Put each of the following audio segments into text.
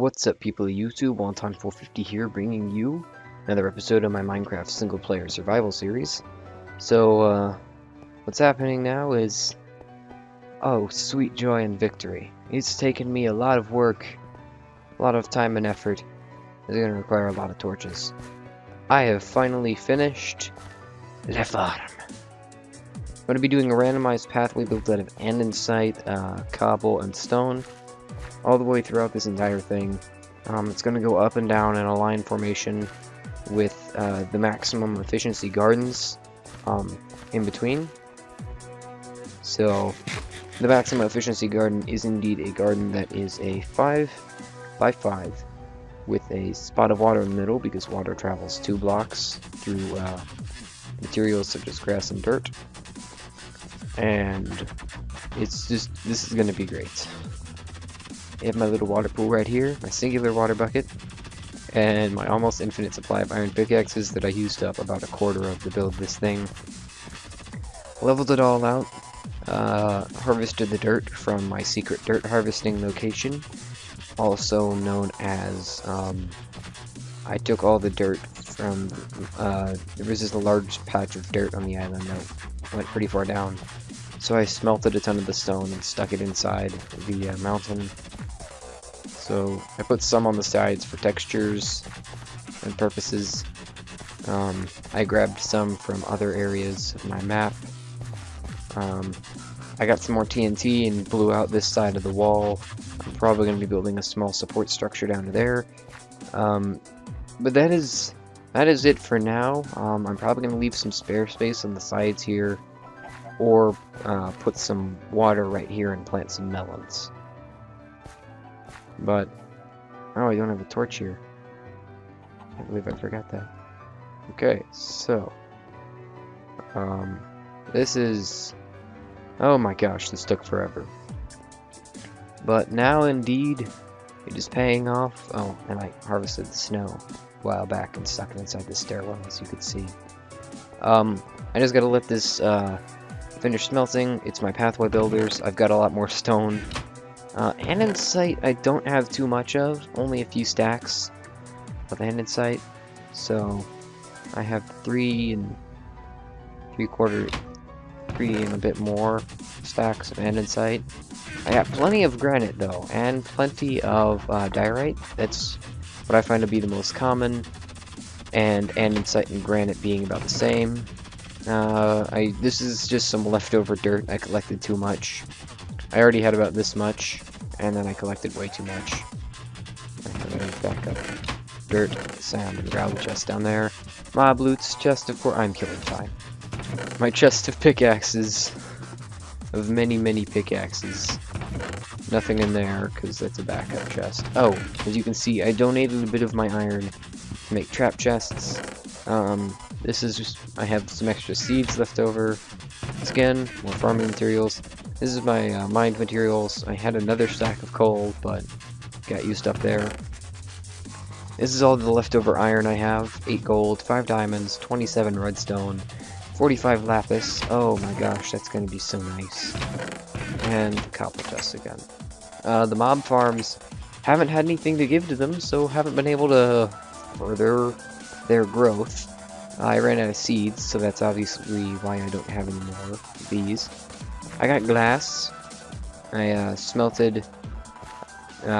What's up, people of YouTube? Wonton450 here, bringing you another episode of my Minecraft single-player survival series. So, what's happening now is... oh, sweet joy and victory. It's taken me a lot of work, a lot of time and effort. It's going to require a lot of torches. I have finally finished the farm. I'm going to be doing a randomized pathway built out of andesite, cobble, and stone, all the way throughout this entire thing. It's going to go up and down in a line formation with the maximum efficiency gardens in between. So the maximum efficiency garden is indeed a garden that is a 5 by 5 with a spot of water in the middle, because water travels 2 blocks through materials such as grass and dirt. And it's just, this is going to be great. I have my little water pool right here, my singular water bucket, and my almost infinite supply of iron pickaxes that I used up about a quarter of to build this thing. Leveled it all out, harvested the dirt from my secret dirt harvesting location, also known as, I took all the dirt from, there was just a large patch of dirt on the island that went pretty far down. So I smelted a ton of the stone and stuck it inside the mountain. So I put some on the sides for textures and purposes. I grabbed some from other areas of my map. I got some more TNT and blew out this side of the wall. I'm probably going to be building a small support structure down to there. But that is it for now. I'm probably going to leave some spare space on the sides here, or put some water right here and plant some melons. But, oh, I don't have a torch here. I can't believe I forgot that. Okay, so, this is, oh my gosh, this took forever. But now, indeed, it is paying off. Oh, and I harvested the snow a while back and stuck it inside the stairwell, as you could see. I just gotta let this, finish smelting. It's my pathway builders. I've got a lot more stone. Andesite I don't have too much of, only a few stacks of andesite. So I have 3 and a bit more stacks of andesite. I got plenty of granite though, and plenty of diorite. That's what I find to be the most common, and andesite and granite being about the same. This is just some leftover dirt. I collected too much. I already had about this much, and then I collected way too much. I'm gonna back up dirt, sand, and gravel chest down there. Mob loot's chest of course. I'm killing time. My chest of pickaxes, of many pickaxes. Nothing in there because that's a backup chest. Oh, as you can see, I donated a bit of my iron to make trap chests. This is just, I have some extra seeds left over. Again, more farming materials. This is my mined materials. I had another stack of coal, but got used up there. This is all the leftover iron I have. 8 gold, 5 diamonds, 27 redstone, 45 lapis. Oh my gosh, that's going to be so nice. And cobble chest again. The mob farms haven't had anything to give to them, so haven't been able to further their growth. I ran out of seeds, so that's obviously why I don't have any more of these. I got glass. I smelted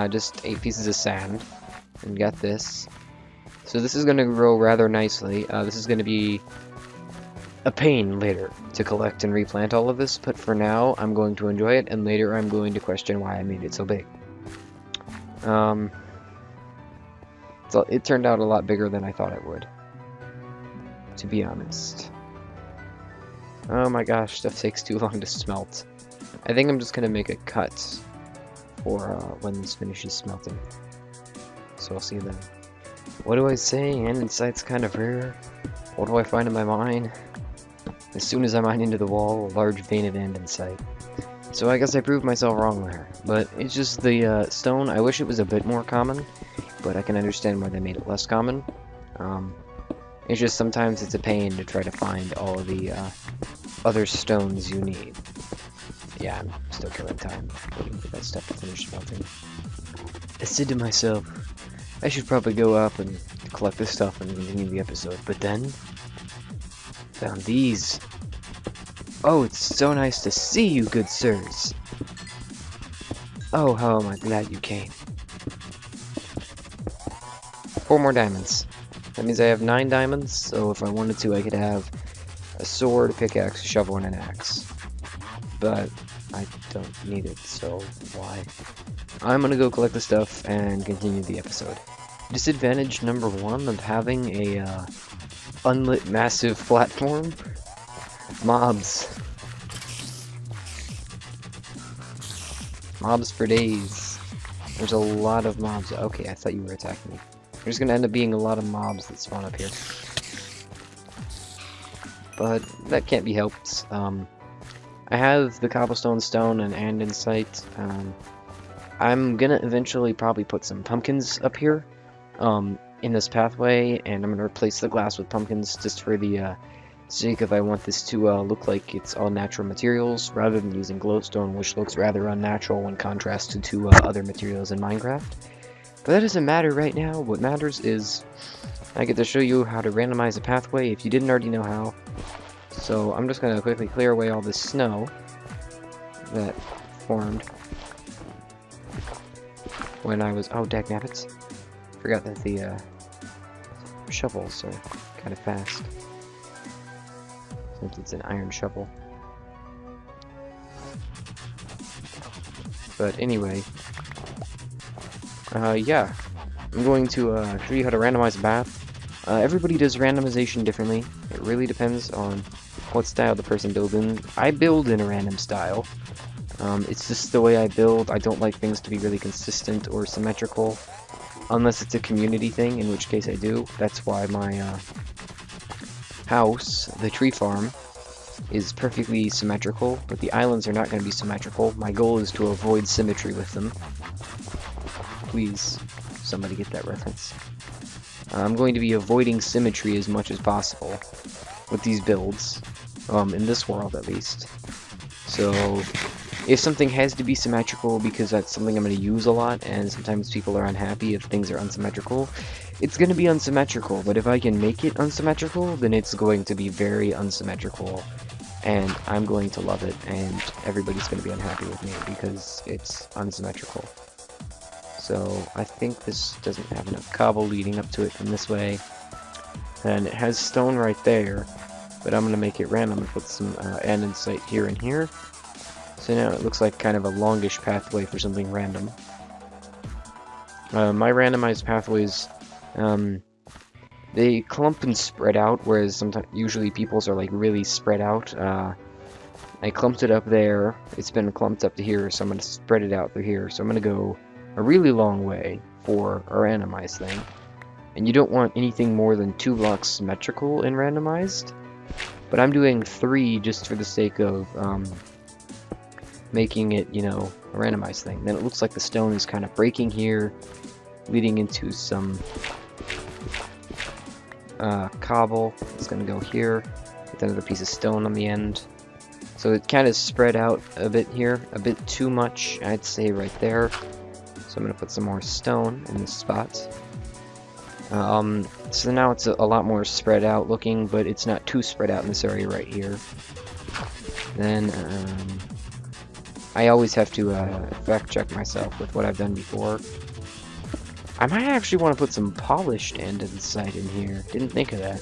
just 8 pieces of sand and got this. So this is going to grow rather nicely. This is going to be a pain later to collect and replant all of this, but for now I'm going to enjoy it, and later I'm going to question why I made it so big. So it turned out a lot bigger than I thought it would, to be honest. Oh my gosh, stuff takes too long to smelt. I think I'm just gonna make a cut for when this finishes smelting. So I'll see you then. What do I say? Andesite's kind of rare. What do I find in my mine? As soon as I mine into the wall, a large vein of andesite. So I guess I proved myself wrong there. But it's just the stone. I wish it was a bit more common, but I can understand why they made it less common. It's just sometimes it's a pain to try to find all of the other stones you need. Yeah, I'm still killing time waiting for that stuff to finish smelting. I said to myself, I should probably go up and collect this stuff and continue the episode, but then found these. Oh, it's so nice to see you, good sirs. Oh, how am I glad you came. 4 more diamonds. That means I have 9 diamonds, so if I wanted to, I could have a sword, a pickaxe, a shovel, and an axe. But I don't need it, so why? I'm gonna go collect the stuff and continue the episode. Disadvantage number 1 of having a unlit massive platform. Mobs. Mobs for days. There's a lot of mobs. Okay, I thought you were attacking me. There's gonna end up being a lot of mobs that spawn up here. But that can't be helped. I have the cobblestone, stone, and andesite. I'm gonna eventually probably put some pumpkins up here in this pathway, and I'm gonna replace the glass with pumpkins just for the sake of I want this to look like it's all natural materials rather than using glowstone, which looks rather unnatural when contrasted to other materials in Minecraft. But that doesn't matter right now. What matters is I get to show you how to randomize a pathway if you didn't already know how. So I'm just gonna quickly clear away all this snow that formed when I was... Oh, dagnabbits. Forgot that the shovels are kind of fast, since it's an iron shovel. But anyway, yeah, I'm going to show you how to randomize a path. Everybody does randomization differently. It really depends on what style the person builds in. I build in a random style. It's just the way I build. I don't like things to be really consistent or symmetrical, unless it's a community thing, in which case I do. That's why my house, the tree farm, is perfectly symmetrical, but the islands are not going to be symmetrical. My goal is to avoid symmetry with them. Please, somebody get that reference. I'm going to be avoiding symmetry as much as possible with these builds, in this world at least. So, if something has to be symmetrical because that's something I'm going to use a lot, and sometimes people are unhappy if things are unsymmetrical, it's going to be unsymmetrical. But if I can make it unsymmetrical, then it's going to be very unsymmetrical, and I'm going to love it, and everybody's going to be unhappy with me because it's unsymmetrical. So I think this doesn't have enough cobble leading up to it from this way, and it has stone right there, but I'm going to make it random and put some andesite here and here. So now it looks like kind of a longish pathway for something random. My randomized pathways, they clump and spread out, whereas sometimes usually people's are like really spread out. I clumped it up there. It's been clumped up to here, so I'm going to spread it out through here. So I'm going to go a really long way for a randomized thing. And you don't want anything more than 2 blocks symmetrical in randomized. But I'm doing 3 just for the sake of making it, you know, a randomized thing. Then it looks like the stone is kind of breaking here, leading into some cobble. It's going to go here with another piece of stone on the end. So it kind of spread out a bit here, a bit too much, I'd say, right there. So I'm going to put some more stone in this spot. So now it's a lot more spread out looking, but it's not too spread out in this area right here. Then I always have to fact check myself with what I've done before. I might actually want to put some polished andesite in here. Didn't think of that.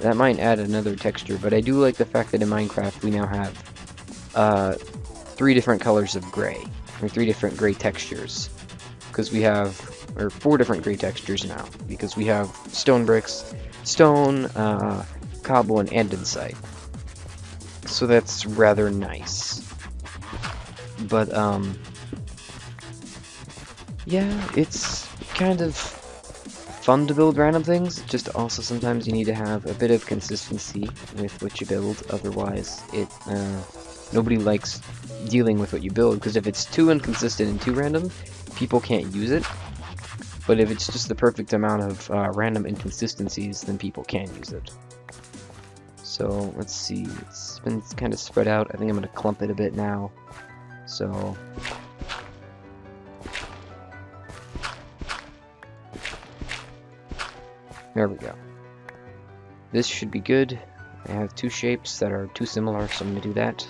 That might add another texture, but I do like the fact that in Minecraft we now have 3 different colors of gray, or 3 different gray textures, because we have, or 4 different gray textures now, because we have stone bricks, stone, cobble, and andesite. So that's rather nice. But yeah, it's kind of fun to build random things. Just also sometimes you need to have a bit of consistency with what you build, otherwise it nobody likes dealing with what you build, because if it's too inconsistent and too random, people can't use it. But if it's just the perfect amount of random inconsistencies, then people can use it. So let's see, it's been kind of spread out. I think I'm going to clump it a bit now. So There we go. This should be good. I have two shapes that are too similar, so I'm going to do that.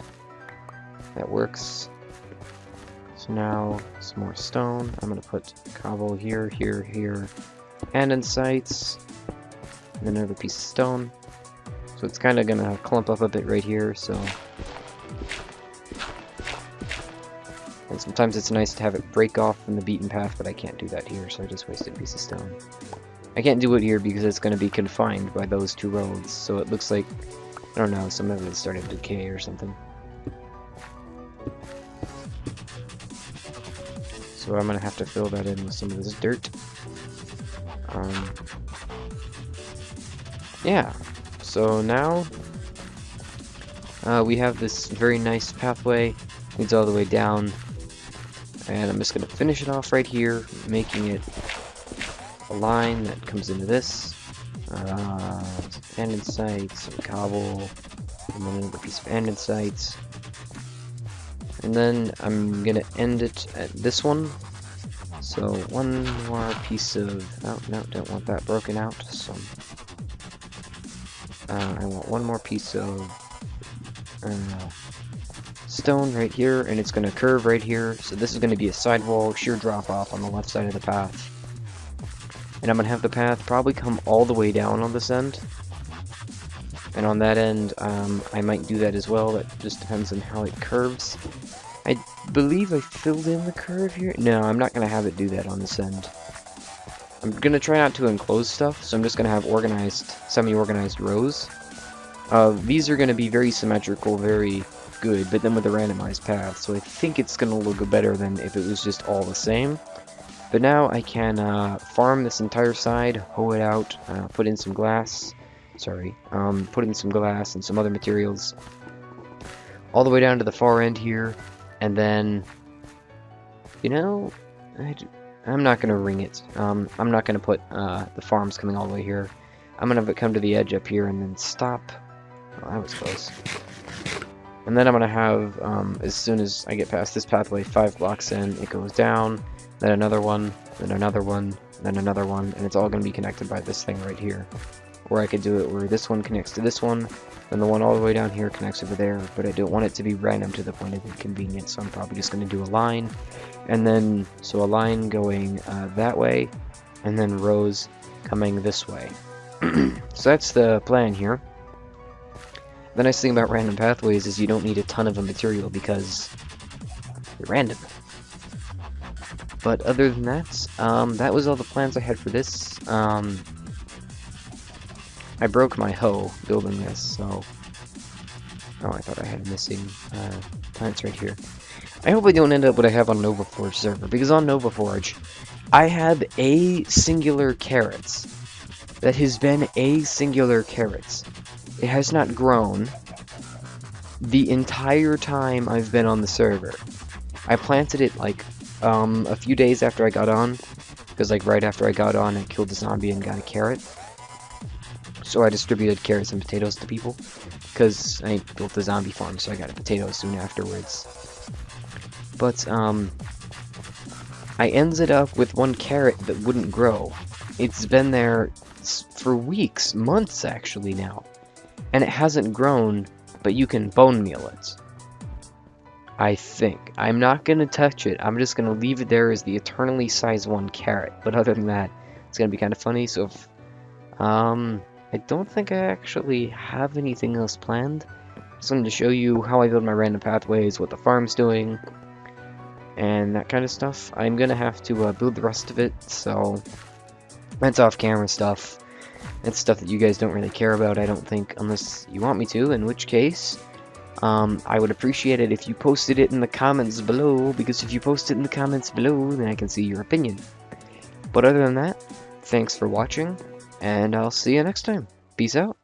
That works. So now, some more stone. I'm going to put cobble here, here, here, and in sights. And then another piece of stone. So it's kind of going to clump up a bit right here, so... And sometimes it's nice to have it break off from the beaten path, but I can't do that here, so I just wasted a piece of stone. I can't do it here because it's going to be confined by those two roads, so it looks like, I don't know, some of it's starting to decay or something. So I'm going to have to fill that in with some of this dirt. Yeah, so now we have this very nice pathway, leads all the way down, and I'm just going to finish it off right here, making it a line that comes into this, andesite, some cobble, and then another piece of andesite, and then I'm going to end it at this one. So one more piece of, oh no, don't want that broken out, so I want one more piece of stone right here, and it's going to curve right here, so this is going to be a sidewall, sheer drop off on the left side of the path. And I'm going to have the path probably come all the way down on this end. And on that end, I might do that as well, that just depends on how it curves. I believe I filled in the curve here. No, I'm not going to have it do that on this end. I'm going to try not to enclose stuff, so I'm just going to have organized, semi-organized rows. These are going to be very symmetrical, very good, but then with a randomized path, so I think it's going to look better than if it was just all the same. But now I can farm this entire side, hoe it out, put in some glass, put in some glass and some other materials, all the way down to the far end here, and then, you know, I'm not going to ring it. I'm not going to put the farms coming all the way here. I'm going to have it come to the edge up here and then stop. Oh, that was close. And then I'm going to have, as soon as I get past this pathway, 5 blocks in, it goes down, then another one, then another one, then another one, and it's all going to be connected by this thing right here. Or I could do it where this one connects to this one, then the one all the way down here connects over there, but I don't want it to be random to the point of inconvenience, so I'm probably just going to do a line, and then, so a line going that way, and then rows coming this way. So that's the plan here. The nice thing about random pathways is you don't need a ton of a material because they're random. But other than that, that was all the plans I had for this. I broke my hoe building this, so... Oh, I thought I had missing plants right here. I hope I don't end up what I have on NovaForge server, because on NovaForge, I have a singular carrots. That has been a singular carrots. It has not grown the entire time I've been on the server. I planted it like a few days after I got on, because like right after I got on I killed a zombie and got a carrot. So I distributed carrots and potatoes to people, because I built the zombie farm, so I got a potato soon afterwards. But I ended up with one carrot that wouldn't grow. It's been there for weeks, months actually now. And it hasn't grown, but you can bone meal it. I think. I'm not going to touch it. I'm just going to leave it there as the eternally size 1 carrot. But other than that, it's going to be kind of funny. So, if, I don't think I actually have anything else planned. Just wanted to show you how I build my random pathways, what the farm's doing, and that kind of stuff. I'm going to have to build the rest of it, so that's off-camera stuff. It's stuff that you guys don't really care about, I don't think, unless you want me to, in which case, I would appreciate it if you posted it in the comments below, because if you post it in the comments below, then I can see your opinion. But other than that, thanks for watching, and I'll see you next time. Peace out.